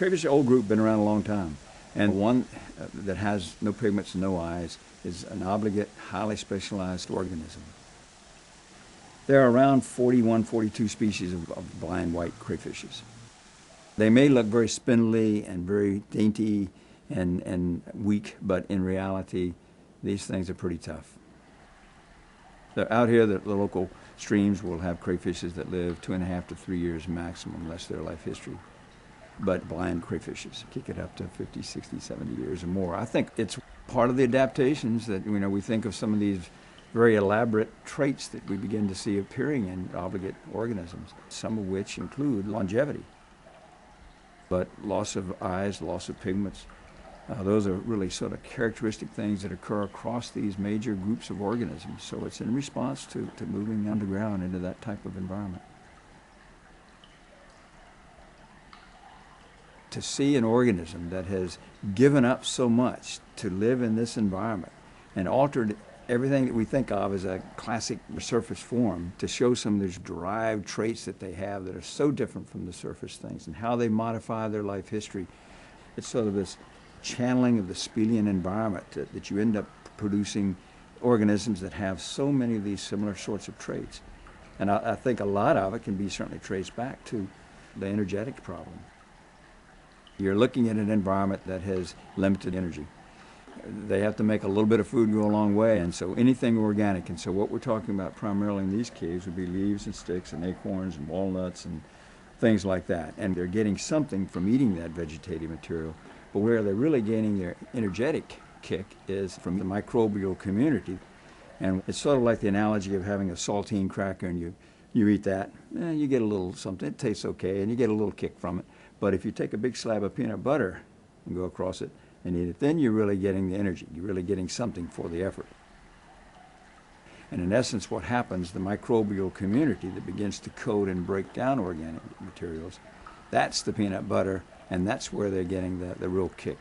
Crayfish is an old group, been around a long time. And one that has no pigments, no eyes, is an obligate, highly specialized organism. There are around 41, 42 species of blind white crayfishes. They may look very spindly and very dainty and weak, but in reality, these things are pretty tough. They're out here, the local streams will have crayfishes that live 2.5 to 3 years maximum, that's their life history. But blind crayfishes kick it up to 50, 60, 70 years or more. I think it's part of the adaptations that, we think of some of these very elaborate traits that we begin to see appearing in obligate organisms, some of which include longevity. But loss of eyes, loss of pigments, those are really sort of characteristic things that occur across these major groups of organisms. So it's in response to moving underground into that type of environment. To see an organism that has given up so much to live in this environment and altered everything that we think of as a classic surface form, to show some of these derived traits that they have that are so different from the surface things and how they modify their life history. It's sort of this channeling of the spelean environment that you end up producing organisms that have so many of these similar sorts of traits. And I think a lot of it can be certainly traced back to the energetic problem. You're looking at an environment that has limited energy. They have to make a little bit of food go a long way, and so anything organic. And so what we're talking about primarily in these caves would be leaves and sticks and acorns and walnuts and things like that. And they're getting something from eating that vegetative material. But where they're really gaining their energetic kick is from the microbial community. And it's sort of like the analogy of having a saltine cracker, and you eat that, you get a little something. It tastes okay, and you get a little kick from it. But if you take a big slab of peanut butter and go across it and eat it, then you're really getting the energy. You're really getting something for the effort. And in essence, what happens, the microbial community that begins to coat and break down organic materials, that's the peanut butter, and that's where they're getting the real kick.